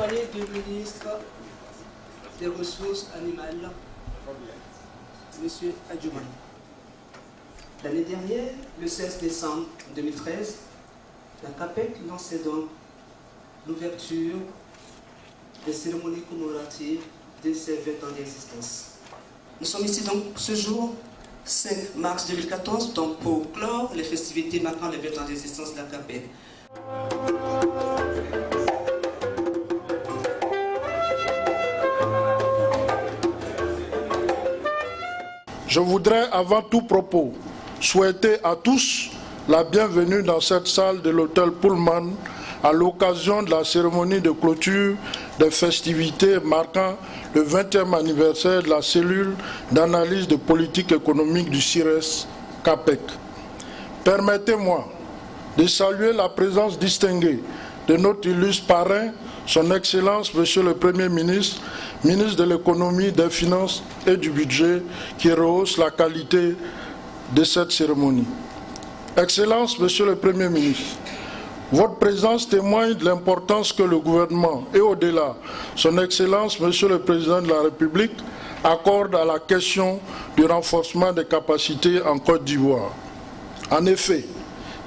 accompagné du ministre des Ressources animales, M. Adjouman. L'année dernière, le 16 décembre 2013, la CAPEC lançait donc l'ouverture des cérémonies commémoratives de ses 20 ans d'existence. Nous sommes ici donc ce jour, 5 mars 2014, donc pour clore les festivités marquant les 20 ans d'existence de la CAPEC. Je voudrais avant tout propos souhaiter à tous la bienvenue dans cette salle de l'hôtel Pullman à l'occasion de la cérémonie de clôture des festivités marquant le 20e anniversaire de la cellule d'analyse de politique économique du CIRES CAPEC. Permettez-moi de saluer la présence distinguée de notre illustre parrain, son Excellence, Monsieur le Premier ministre, ministre de l'économie, des finances et du budget, qui rehausse la qualité de cette cérémonie. Excellence, Monsieur le Premier ministre, votre présence témoigne de l'importance que le gouvernement et au-delà, son Excellence, Monsieur le Président de la République, accorde à la question du renforcement des capacités en Côte d'Ivoire. En effet,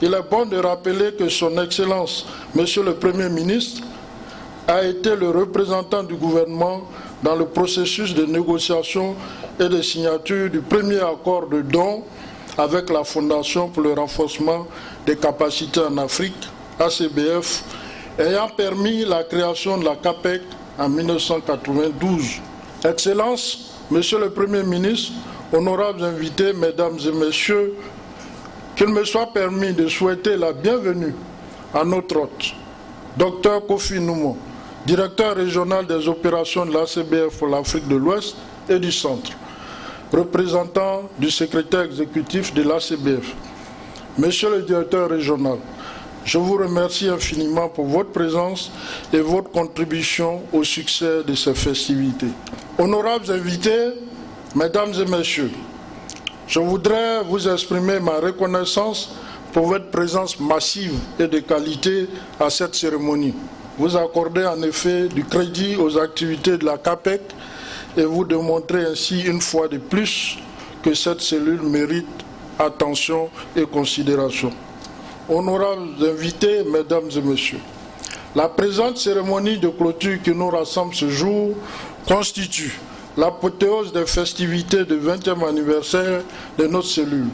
il est bon de rappeler que son Excellence, Monsieur le Premier ministre, a été le représentant du gouvernement dans le processus de négociation et de signature du premier accord de don avec la Fondation pour le renforcement des capacités en Afrique, ACBF, ayant permis la création de la CAPEC en 1992. Excellence, Monsieur le Premier ministre, honorables invités, Mesdames et Messieurs, qu'il me soit permis de souhaiter la bienvenue à notre hôte, Dr Kofi Noumon, directeur régional des opérations de l'ACBF pour l'Afrique de l'Ouest et du Centre, représentant du secrétaire exécutif de l'ACBF. Monsieur le directeur régional, je vous remercie infiniment pour votre présence et votre contribution au succès de ces festivités. Honorables invités, Mesdames et Messieurs, je voudrais vous exprimer ma reconnaissance pour votre présence massive et de qualité à cette cérémonie. Vous accordez en effet du crédit aux activités de la CAPEC et vous démontrez ainsi une fois de plus que cette cellule mérite attention et considération. Honorables invités, Mesdames et Messieurs, la présente cérémonie de clôture qui nous rassemble ce jour constitue l'apothéose des festivités du 20e anniversaire de notre cellule.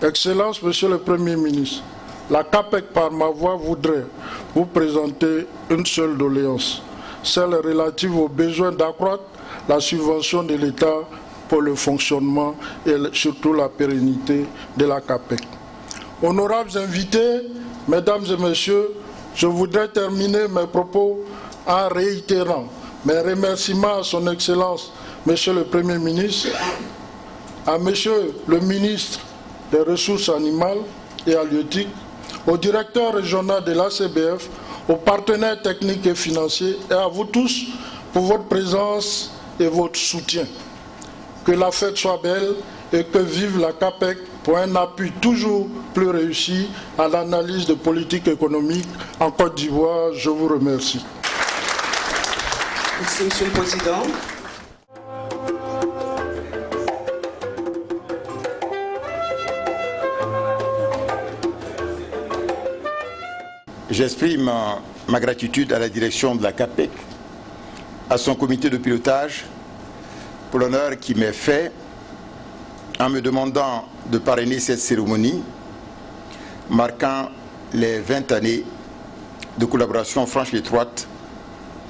Excellence, Monsieur le Premier ministre, la CAPEC, par ma voix, voudrait vous présenter une seule doléance, celle relative au besoin d'accroître la subvention de l'État pour le fonctionnement et surtout la pérennité de la CAPEC. Honorables invités, Mesdames et Messieurs, je voudrais terminer mes propos en réitérant mes remerciements à son Excellence, Monsieur le Premier ministre, à Monsieur le ministre des Ressources animales et halieutiques, au directeur régional de l'ACBF, aux partenaires techniques et financiers et à vous tous pour votre présence et votre soutien. Que la fête soit belle et que vive la CAPEC pour un appui toujours plus réussi à l'analyse de politique économique en Côte d'Ivoire. Je vous remercie. Merci, Monsieur le Président. J'exprime ma gratitude à la direction de la CAPEC, à son comité de pilotage, pour l'honneur qui m'est fait en me demandant de parrainer cette cérémonie marquant les 20 années de collaboration franche et étroite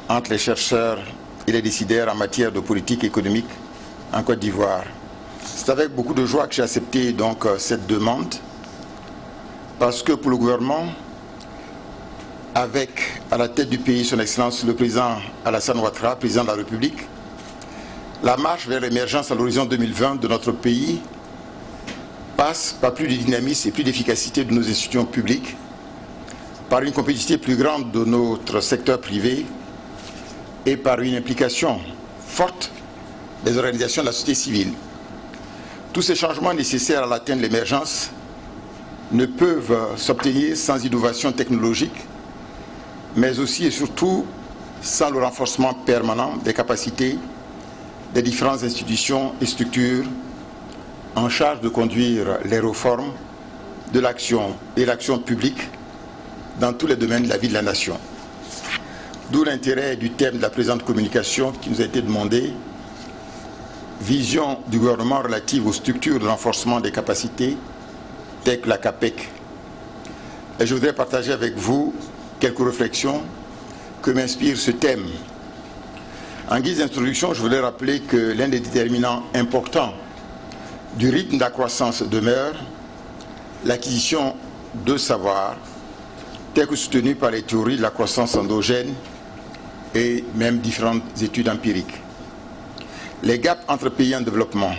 entre les chercheurs et les décideurs en matière de politique économique en Côte d'Ivoire. C'est avec beaucoup de joie que j'ai accepté donc cette demande, parce que pour le gouvernement, avec à la tête du pays son Excellence le président Alassane Ouattara, président de la République, la marche vers l'émergence à l'horizon 2020 de notre pays passe par plus de dynamisme et plus d'efficacité de nos institutions publiques, par une compétitivité plus grande de notre secteur privé et par une implication forte des organisations de la société civile. Tous ces changements nécessaires à l'atteinte de l'émergence ne peuvent s'obtenir sans innovation technologique, mais aussi et surtout sans le renforcement permanent des capacités des différentes institutions et structures en charge de conduire les réformes de l'action et l'action publique dans tous les domaines de la vie de la nation. D'où l'intérêt du thème de la présente communication qui nous a été demandé, vision du gouvernement relative aux structures de renforcement des capacités, telles que la CAPEC. Et je voudrais partager avec vous quelques réflexions que m'inspire ce thème. En guise d'introduction, je voudrais rappeler que l'un des déterminants importants du rythme de la croissance demeure l'acquisition de savoir, tel que soutenu par les théories de la croissance endogène et même différentes études empiriques. Les gaps entre pays en développement,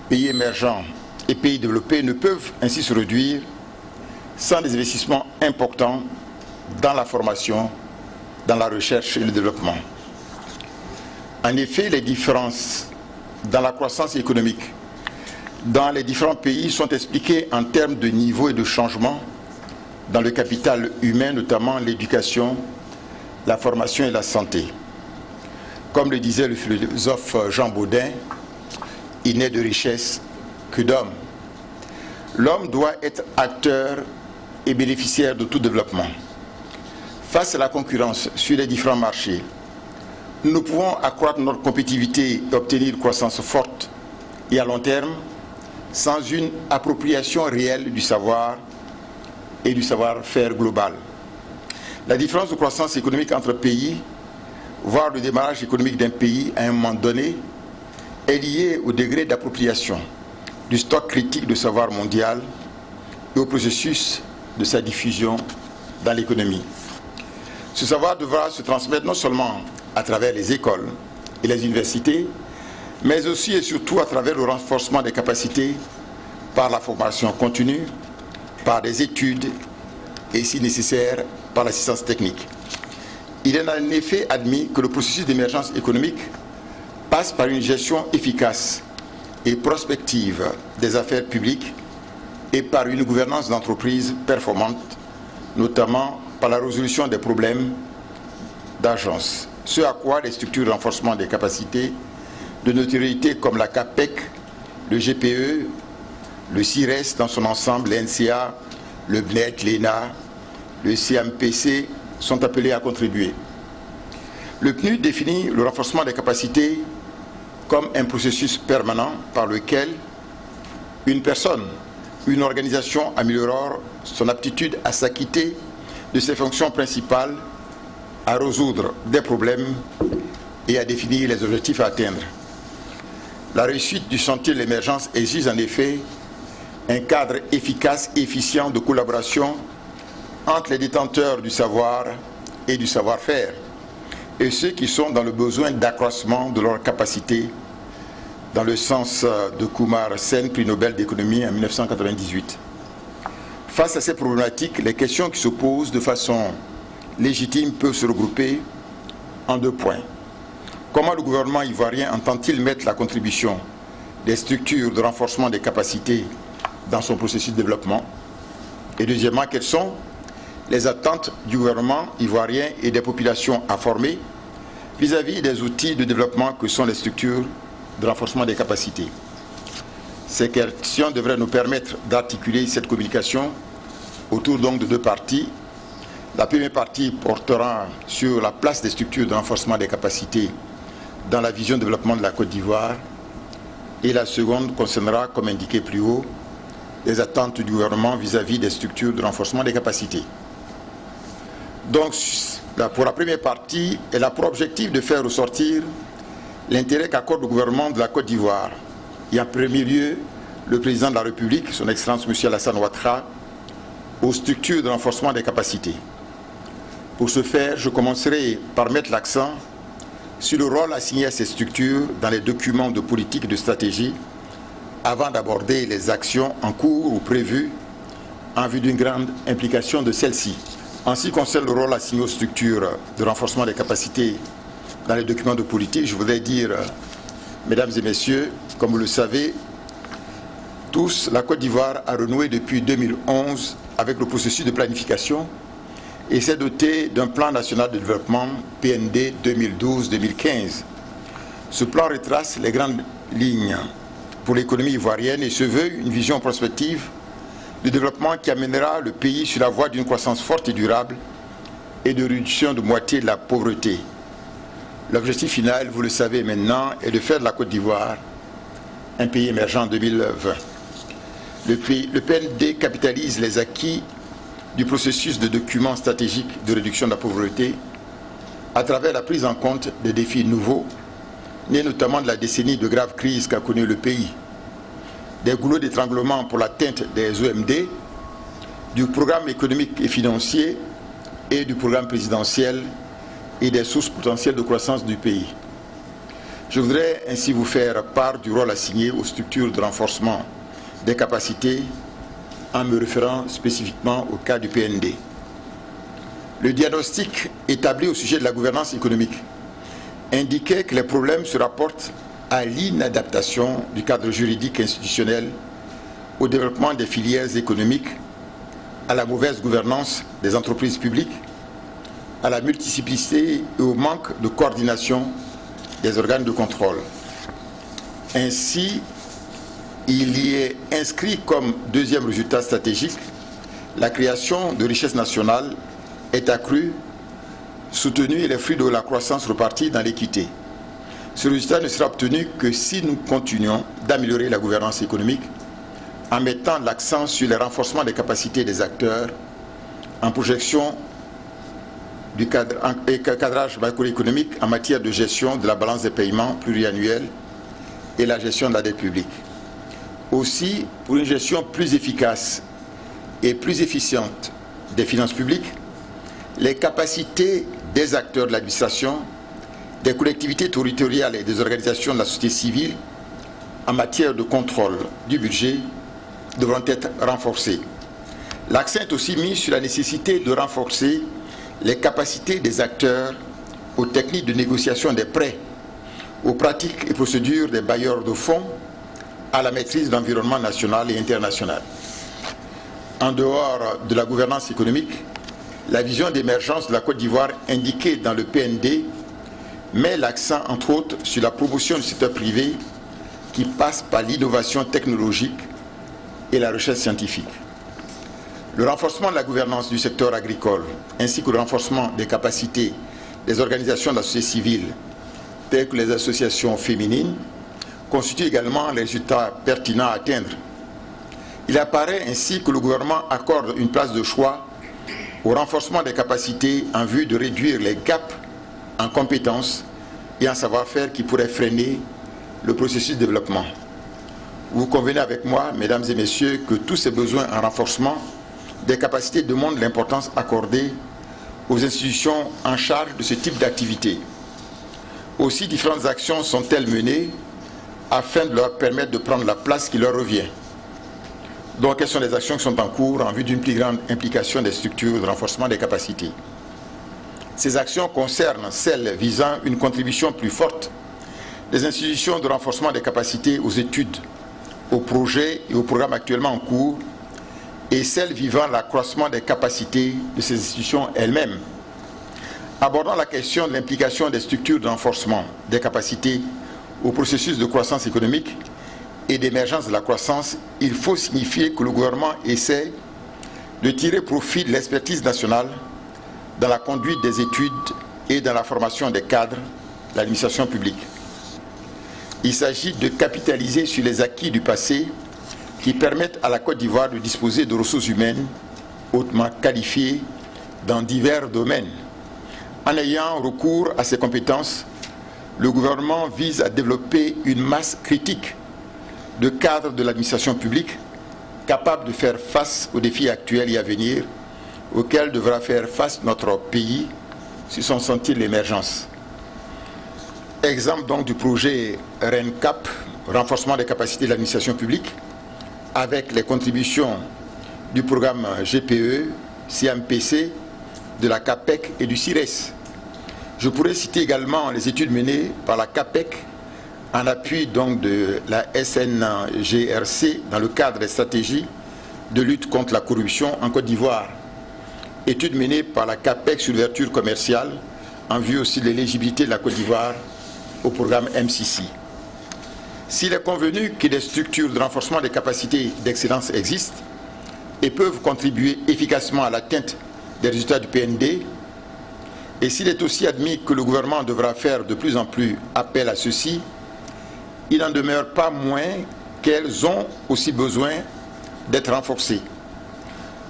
pays émergents et pays développés ne peuvent ainsi se réduire sans des investissements importants dans la formation, dans la recherche et le développement. En effet, les différences dans la croissance économique dans les différents pays sont expliquées en termes de niveau et de changement dans le capital humain, notamment l'éducation, la formation et la santé. Comme le disait le philosophe Jean Baudin, il n'est de richesse que d'hommes. L'homme doit être acteur et bénéficiaire de tout développement. Face à la concurrence sur les différents marchés, nous pouvons accroître notre compétitivité et obtenir une croissance forte et à long terme sans une appropriation réelle du savoir et du savoir-faire global. La différence de croissance économique entre pays, voire le démarrage économique d'un pays à un moment donné, est liée au degré d'appropriation du stock critique de savoir mondial et au processus de sa diffusion dans l'économie. Ce savoir devra se transmettre non seulement à travers les écoles et les universités, mais aussi et surtout à travers le renforcement des capacités par la formation continue, par des études et, si nécessaire, par l'assistance technique. Il est en effet admis que le processus d'émergence économique passe par une gestion efficace et prospective des affaires publiques et par une gouvernance d'entreprise performante, notamment par la résolution des problèmes d'agence. Ce à quoi les structures de renforcement des capacités de notoriété comme la CAPEC, le GPE, le CIRES dans son ensemble, l'NCA, le BNET, l'ENA, le CMPC sont appelés à contribuer. Le PNUD définit le renforcement des capacités comme un processus permanent par lequel une personne, une organisation améliore son aptitude à s'acquitter de ses fonctions principales, à résoudre des problèmes et à définir les objectifs à atteindre. La réussite du chantier de l'émergence exige en effet un cadre efficace et efficient de collaboration entre les détenteurs du savoir et du savoir-faire et ceux qui sont dans le besoin d'accroissement de leurs capacités, dans le sens de Kumar Sen, prix Nobel d'économie en 1998. Face à ces problématiques, les questions qui se posent de façon légitime peuvent se regrouper en 2 points. Comment le gouvernement ivoirien entend-il mettre la contribution des structures de renforcement des capacités dans son processus de développement? Et deuxièmement, quelles sont les attentes du gouvernement ivoirien et des populations à former vis-à-vis des outils de développement que sont les structures de renforcement des capacités? Ces questions devraient nous permettre d'articuler cette communication autour donc de 2 parties. La première partie portera sur la place des structures de renforcement des capacités dans la vision de développement de la Côte d'Ivoire et la seconde concernera, comme indiqué plus haut, les attentes du gouvernement vis-à-vis des structures de renforcement des capacités. Donc, pour la première partie, elle a pour objectif de faire ressortir l'intérêt qu'accorde le gouvernement de la Côte d'Ivoire et en premier lieu le président de la République, son Excellence M. Alassane Ouattara, aux structures de renforcement des capacités. Pour ce faire, je commencerai par mettre l'accent sur le rôle assigné à ces structures dans les documents de politique et de stratégie avant d'aborder les actions en cours ou prévues en vue d'une grande implication de celles-ci. En ce qui concerne le rôle assigné aux structures de renforcement des capacités dans les documents de politique, je voudrais dire, mesdames et messieurs, comme vous le savez, tous, la Côte d'Ivoire a renoué depuis 2011 avec le processus de planification et s'est doté d'un plan national de développement PND 2012-2015. Ce plan retrace les grandes lignes pour l'économie ivoirienne et se veut une vision prospective de développement qui amènera le pays sur la voie d'une croissance forte et durable et de réduction de moitié de la pauvreté. L'objectif final, vous le savez maintenant, est de faire de la Côte d'Ivoire un pays émergent en 2020. Le PND capitalise les acquis du processus de documents stratégiques de réduction de la pauvreté à travers la prise en compte des défis nouveaux, nés notamment de la décennie de graves crises qu'a connu le pays, des goulots d'étranglement pour l'atteinte des OMD, du programme économique et financier et du programme présidentiel et des sources potentielles de croissance du pays. Je voudrais ainsi vous faire part du rôle assigné aux structures de renforcement des capacités en me référant spécifiquement au cas du PND. Le diagnostic établi au sujet de la gouvernance économique indiquait que les problèmes se rapportent à l'inadaptation du cadre juridique institutionnel au développement des filières économiques, à la mauvaise gouvernance des entreprises publiques, à la multiplicité et au manque de coordination des organes de contrôle. Ainsi, il y est inscrit comme deuxième résultat stratégique, la création de richesses nationales est accrue, soutenue et les fruits de la croissance repartis dans l'équité. Ce résultat ne sera obtenu que si nous continuons d'améliorer la gouvernance économique en mettant l'accent sur le renforcement des capacités des acteurs, en projection du cadrage macroéconomique en matière de gestion de la balance des paiements pluriannuelle et la gestion de la dette publique. Aussi, pour une gestion plus efficace et plus efficiente des finances publiques, les capacités des acteurs de l'administration, des collectivités territoriales et des organisations de la société civile en matière de contrôle du budget devront être renforcées. L'accent est aussi mis sur la nécessité de renforcer les capacités des acteurs aux techniques de négociation des prêts, aux pratiques et procédures des bailleurs de fonds, à la maîtrise de l'environnement national et international. En dehors de la gouvernance économique, la vision d'émergence de la Côte d'Ivoire indiquée dans le PND met l'accent entre autres sur la promotion du secteur privé qui passe par l'innovation technologique et la recherche scientifique. Le renforcement de la gouvernance du secteur agricole ainsi que le renforcement des capacités des organisations de la société civile telles que les associations féminines constituent également les résultats pertinents à atteindre. Il apparaît ainsi que le gouvernement accorde une place de choix au renforcement des capacités en vue de réduire les gaps en compétences et en savoir-faire qui pourraient freiner le processus de développement. Vous convenez avec moi, mesdames et messieurs, que tous ces besoins en renforcement des capacités demandent l'importance accordée aux institutions en charge de ce type d'activité. Aussi, différentes actions sont-elles menées afin de leur permettre de prendre la place qui leur revient. Donc, quelles sont les actions qui sont en cours en vue d'une plus grande implication des structures de renforcement des capacités? Ces actions concernent celles visant une contribution plus forte des institutions de renforcement des capacités aux études, aux projets et aux programmes actuellement en cours, et celles visant l'accroissement des capacités de ces institutions elles-mêmes. Abordant la question de l'implication des structures de renforcement des capacités au processus de croissance économique et d'émergence de la croissance, il faut signifier que le gouvernement essaie de tirer profit de l'expertise nationale dans la conduite des études et dans la formation des cadres de l'administration publique. Il s'agit de capitaliser sur les acquis du passé qui permettent à la Côte d'Ivoire de disposer de ressources humaines hautement qualifiées dans divers domaines. En ayant recours à ces compétences, le gouvernement vise à développer une masse critique de cadres de l'administration publique capables de faire face aux défis actuels et à venir auxquels devra faire face notre pays sur son sentier de l'émergence. Exemple donc du projet RENCAP, renforcement des capacités de l'administration publique, avec les contributions du programme GPE, CMPC, de la CAPEC et du CIRES. Je pourrais citer également les études menées par la CAPEC en appui donc de la SNGRC dans le cadre des stratégies de lutte contre la corruption en Côte d'Ivoire. étude menée par la CAPEC sur l'ouverture commerciale en vue aussi de l'éligibilité de la Côte d'Ivoire au programme MCC. S'il est convenu que des structures de renforcement des capacités d'excellence existent et peuvent contribuer efficacement à l'atteinte des résultats du PND, et s'il est aussi admis que le gouvernement devra faire de plus en plus appel à ceux-ci, il n'en demeure pas moins qu'elles ont aussi besoin d'être renforcées.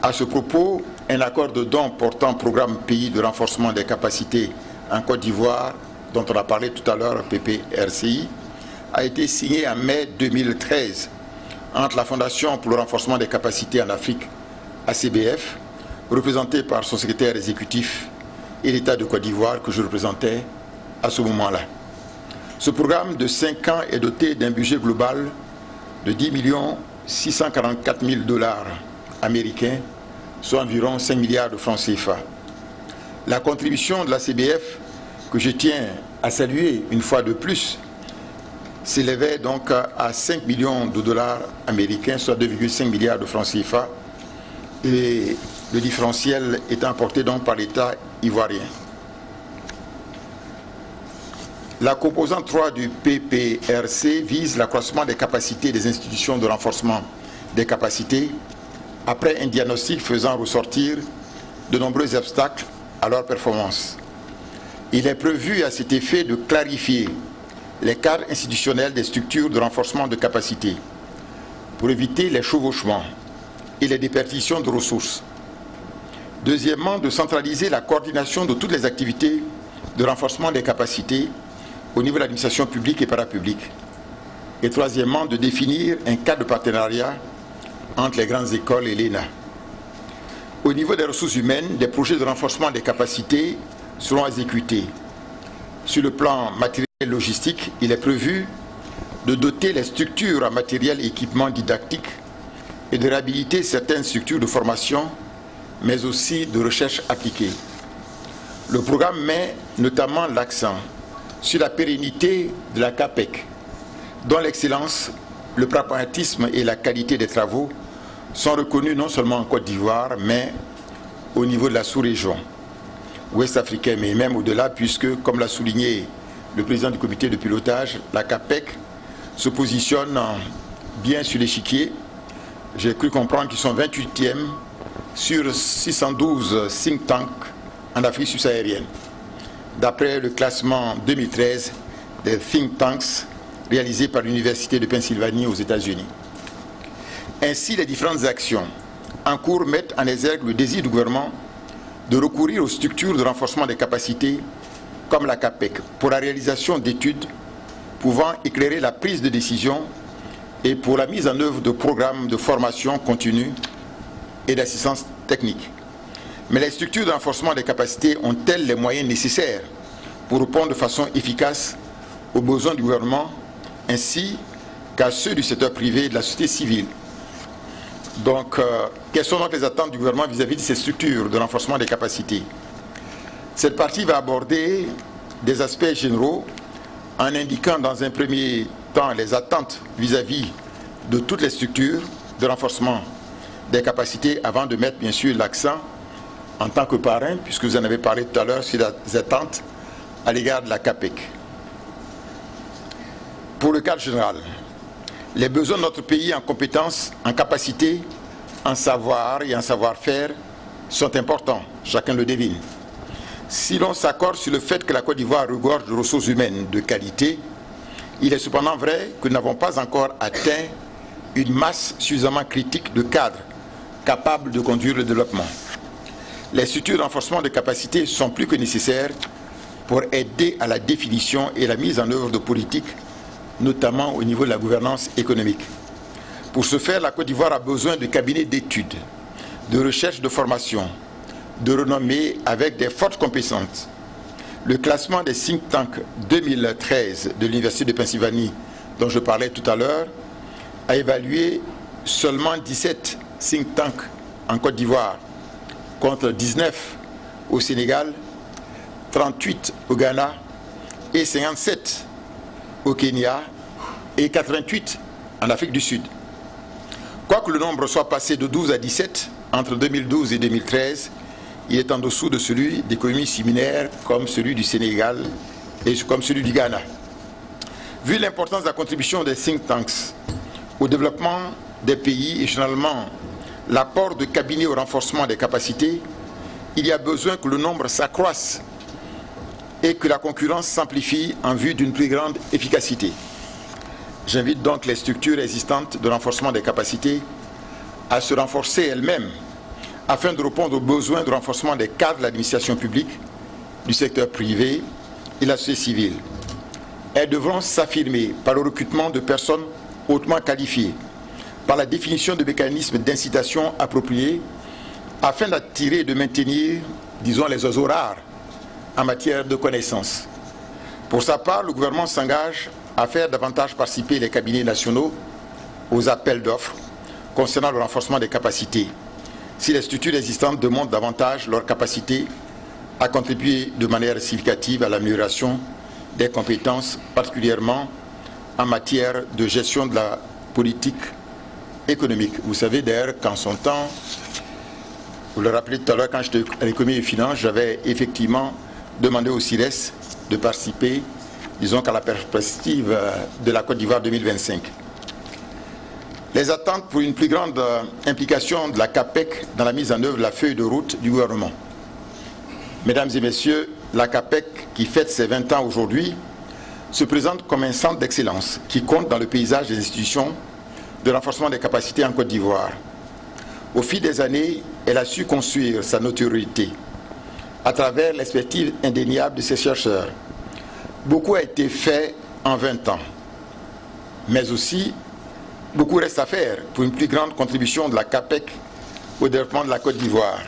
À ce propos, un accord de dons portant programme pays de renforcement des capacités en Côte d'Ivoire, dont on a parlé tout à l'heure, PPRCI, a été signé en mai 2013 entre la Fondation pour le renforcement des capacités en Afrique, ACBF, représentée par son secrétaire exécutif, et l'État de Côte d'Ivoire que je représentais à ce moment-là. Ce programme de 5 ans est doté d'un budget global de 10 644 000 $ américains, soit environ 5 milliards de francs CFA. La contribution de la CBF, que je tiens à saluer une fois de plus, s'élevait donc à 5 millions de $ américains, soit 2,5 milliards de francs CFA, et le différentiel est apporté donc par l'État ivoirien. La composante 3 du PPRC vise l'accroissement des capacités des institutions de renforcement des capacités après un diagnostic faisant ressortir de nombreux obstacles à leur performance. Il est prévu à cet effet de clarifier les cadres institutionnels des structures de renforcement de capacités pour éviter les chevauchements et les déperditions de ressources. Deuxièmement, de centraliser la coordination de toutes les activités de renforcement des capacités au niveau de l'administration publique et parapublique. Et troisièmement, de définir un cadre de partenariat entre les grandes écoles et l'ENA. Au niveau des ressources humaines, des projets de renforcement des capacités seront exécutés. Sur le plan matériel et logistique, il est prévu de doter les structures en matériel et équipement didactique et de réhabiliter certaines structures de formation, mais aussi de recherche appliquée. Le programme met notamment l'accent sur la pérennité de la CAPEC, dont l'excellence, le pragmatisme et la qualité des travaux sont reconnus non seulement en Côte d'Ivoire, mais au niveau de la sous-région ouest africaine, mais même au-delà, puisque, comme l'a souligné le président du comité de pilotage, la CAPEC se positionne bien sur l'échiquier. J'ai cru comprendre qu'ils sont 28e sur 612 think tanks en Afrique subsaharienne, d'après le classement 2013 des think tanks réalisé par l'Université de Pennsylvanie aux États-Unis. Ainsi, les différentes actions en cours mettent en exergue le désir du gouvernement de recourir aux structures de renforcement des capacités comme la CAPEC pour la réalisation d'études pouvant éclairer la prise de décision et pour la mise en œuvre de programmes de formation continue et d'assistance technique. Mais les structures de renforcement des capacités ont-elles les moyens nécessaires pour répondre de façon efficace aux besoins du gouvernement ainsi qu'à ceux du secteur privé et de la société civile? Donc, quelles sont donc les attentes du gouvernement vis-à-vis de ces structures de renforcement des capacités? Cette partie va aborder des aspects généraux en indiquant dans un premier temps les attentes vis-à-vis de toutes les structures de renforcement des capacités avant de mettre bien sûr l'accent en tant que parrain, puisque vous en avez parlé tout à l'heure, sur les attentes à l'égard de la CAPEC. Pour le cadre général, les besoins de notre pays en compétences, en capacité, en savoir et en savoir-faire sont importants, chacun le devine. Si l'on s'accorde sur le fait que la Côte d'Ivoire regorge de ressources humaines de qualité, il est cependant vrai que nous n'avons pas encore atteint une masse suffisamment critique de cadres capables de conduire le développement. Les structures de renforcement de capacités sont plus que nécessaires pour aider à la définition et la mise en œuvre de politiques, notamment au niveau de la gouvernance économique. Pour ce faire, la Côte d'Ivoire a besoin de cabinets d'études, de recherche, de formation, de renommée avec des fortes compétences. Le classement des think tanks 2013 de l'Université de Pennsylvanie, dont je parlais tout à l'heure, a évalué seulement 17 think tanks en Côte d'Ivoire, contre 19 au Sénégal, 38 au Ghana et 57 au Kenya et 88 en Afrique du Sud. Quoique le nombre soit passé de 12 à 17 entre 2012 et 2013, il est en dessous de celui d'économies similaires comme celui du Sénégal et comme celui du Ghana. Vu l'importance de la contribution des think tanks au développement des pays et généralement l'apport de cabinets au renforcement des capacités, il y a besoin que le nombre s'accroisse et que la concurrence s'amplifie en vue d'une plus grande efficacité. J'invite donc les structures existantes de renforcement des capacités à se renforcer elles-mêmes afin de répondre aux besoins de renforcement des cadres de l'administration publique, du secteur privé et de la société civile. Elles devront s'affirmer par le recrutement de personnes hautement qualifiées, par la définition de mécanismes d'incitation appropriés afin d'attirer et de maintenir, disons, les oiseaux rares en matière de connaissances. Pour sa part, le gouvernement s'engage à faire davantage participer les cabinets nationaux aux appels d'offres concernant le renforcement des capacités, si les structures existantes demandent davantage leur capacité à contribuer de manière significative à l'amélioration des compétences, particulièrement en matière de gestion de la politique économique. Vous savez d'ailleurs qu'en son temps, vous le rappelez tout à l'heure, quand j'étais à l'économie et finances, j'avais effectivement demandé au CIRES de participer, disons qu'à la perspective de la Côte d'Ivoire 2025. Les attentes pour une plus grande implication de la CAPEC dans la mise en œuvre de la feuille de route du gouvernement. Mesdames et messieurs, la CAPEC, qui fête ses 20 ans aujourd'hui, se présente comme un centre d'excellence qui compte dans le paysage des institutions de renforcement des capacités en Côte d'Ivoire. Au fil des années, elle a su construire sa notoriété à travers l'expertise indéniable de ses chercheurs. Beaucoup a été fait en 20 ans, mais aussi beaucoup reste à faire pour une plus grande contribution de la CAPEC au développement de la Côte d'Ivoire.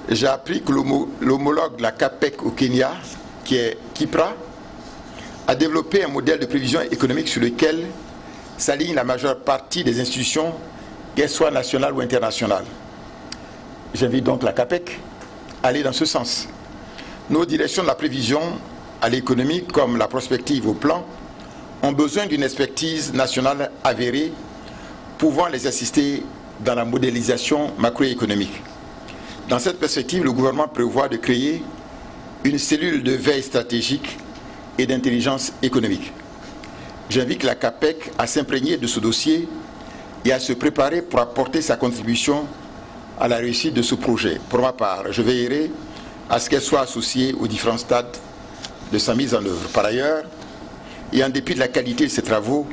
J'ai appris que l'homologue de la CAPEC au Kenya, qui est Kipra, a développé un modèle de prévision économique sur lequel s'aligne la majeure partie des institutions, qu'elles soient nationales ou internationales. J'invite donc la CAPEC à aller dans ce sens. Nos directions de la prévision à l'économie, comme la prospective au plan, ont besoin d'une expertise nationale avérée pouvant les assister dans la modélisation macroéconomique. Dans cette perspective, le gouvernement prévoit de créer une cellule de veille stratégique et d'intelligence économique. J'invite la CAPEC à s'imprégner de ce dossier et à se préparer pour apporter sa contribution à la réussite de ce projet. Pour ma part, je veillerai à ce qu'elle soit associée aux différents stades de sa mise en œuvre. Par ailleurs, et en dépit de la qualité de ses travaux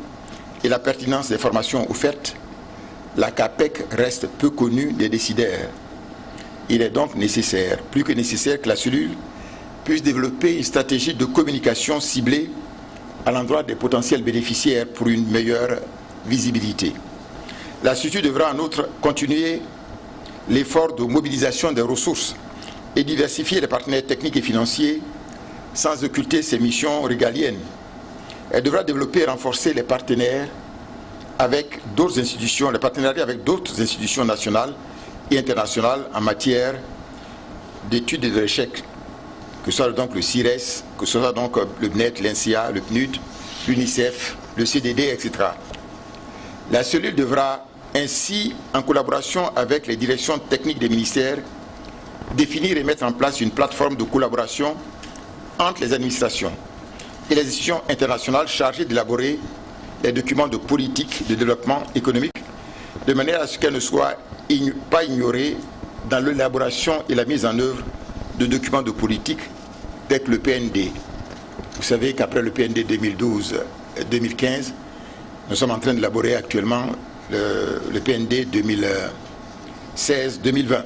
et la pertinence des formations offertes, la CAPEC reste peu connue des décideurs. Il est donc nécessaire, plus que nécessaire, que la cellule puisse développer une stratégie de communication ciblée à l'endroit des potentiels bénéficiaires pour une meilleure visibilité. La structure devra en outre continuer l'effort de mobilisation des ressources et diversifier les partenaires techniques et financiers sans occulter ses missions régaliennes. Elle devra développer et renforcer les partenaires avec d'autres institutions, les partenariats avec d'autres institutions nationales et internationales en matière d'études et de recherche, que ce soit donc le CIRES, que ce soit donc le BNET, l'INSEA, le PNUD, l'UNICEF, le CDD, etc. La cellule devra ainsi, en collaboration avec les directions techniques des ministères, définir et mettre en place une plateforme de collaboration entre les administrations et les institutions internationales chargées d'élaborer les documents de politique de développement économique, de manière à ce qu'elles ne soient pas ignorées dans l'élaboration et la mise en œuvre de documents de politique tels que le PND. Vous savez qu'après le PND 2012-2015, nous sommes en train d'élaborer actuellement le PND 2016-2020.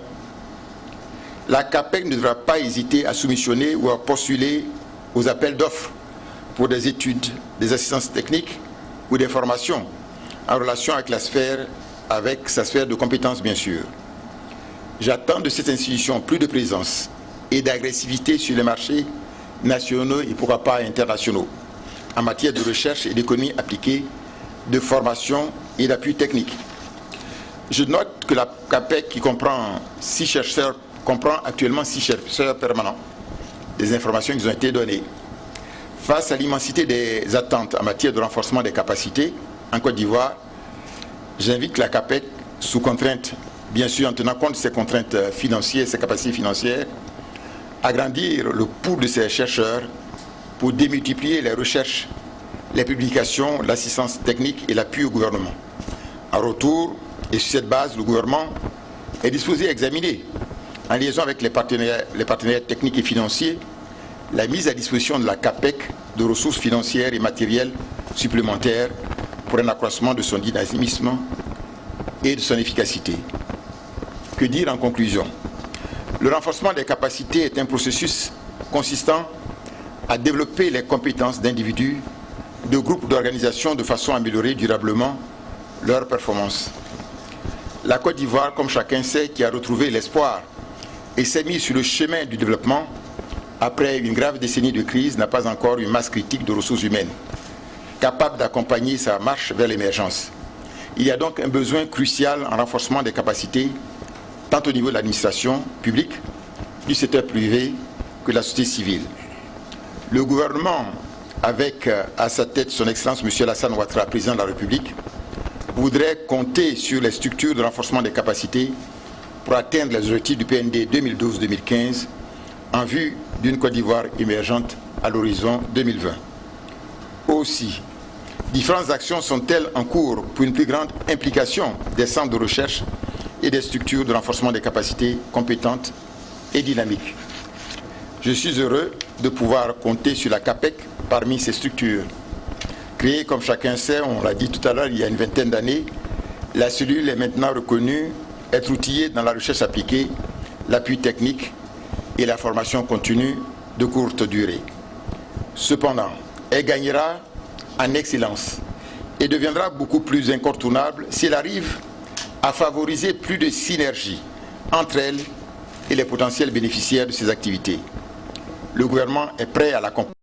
La CAPEC ne devra pas hésiter à soumissionner ou à postuler aux appels d'offres pour des études, des assistances techniques ou des formations en relation avec sa sphère de compétences, bien sûr. J'attends de cette institution plus de présence et d'agressivité sur les marchés nationaux et pourquoi pas internationaux en matière de recherche et d'économie appliquée, de formation et d'appui technique. Je note que la CAPEC, qui comprend 6 chercheurs, comprend actuellement 6 chercheurs permanents. Des informations qui ont été données. Face à l'immensité des attentes en matière de renforcement des capacités en Côte d'Ivoire, j'invite la CAPEC, sous contrainte bien sûr en tenant compte de ses contraintes financières, ses capacités financières, agrandir le pool de ses chercheurs pour démultiplier les recherches, les publications, l'assistance technique et l'appui au gouvernement. En retour, et sur cette base, le gouvernement est disposé à examiner, en liaison avec les partenaires techniques et financiers, la mise à disposition de la CAPEC de ressources financières et matérielles supplémentaires pour un accroissement de son dynamisme et de son efficacité. Que dire en conclusion? Le renforcement des capacités est un processus consistant à développer les compétences d'individus, de groupes d'organisations de façon à améliorer durablement leurs performances. La Côte d'Ivoire, comme chacun sait, qui a retrouvé l'espoir et s'est mise sur le chemin du développement après une grave décennie de crise, n'a pas encore une masse critique de ressources humaines capable d'accompagner sa marche vers l'émergence. Il y a donc un besoin crucial en renforcement des capacités, tant au niveau de l'administration publique, du secteur privé que de la société civile. Le gouvernement, avec à sa tête son Excellence M. Alassane Ouattara, président de la République, voudrait compter sur les structures de renforcement des capacités pour atteindre les objectifs du PND 2012-2015 en vue d'une Côte d'Ivoire émergente à l'horizon 2020. Aussi, différentes actions sont-elles en cours pour une plus grande implication des centres de recherche et des structures de renforcement des capacités compétentes et dynamiques. Je suis heureux de pouvoir compter sur la CAPEC parmi ces structures. Créée, comme chacun sait, on l'a dit tout à l'heure, il y a une vingtaine d'années, la cellule est maintenant reconnue être outillée dans la recherche appliquée, l'appui technique et la formation continue de courte durée. Cependant, elle gagnera en excellence et deviendra beaucoup plus incontournable si elle arrive à favoriser plus de synergie entre elle et les potentiels bénéficiaires de ces activités. Le gouvernement est prêt à l'accompagner.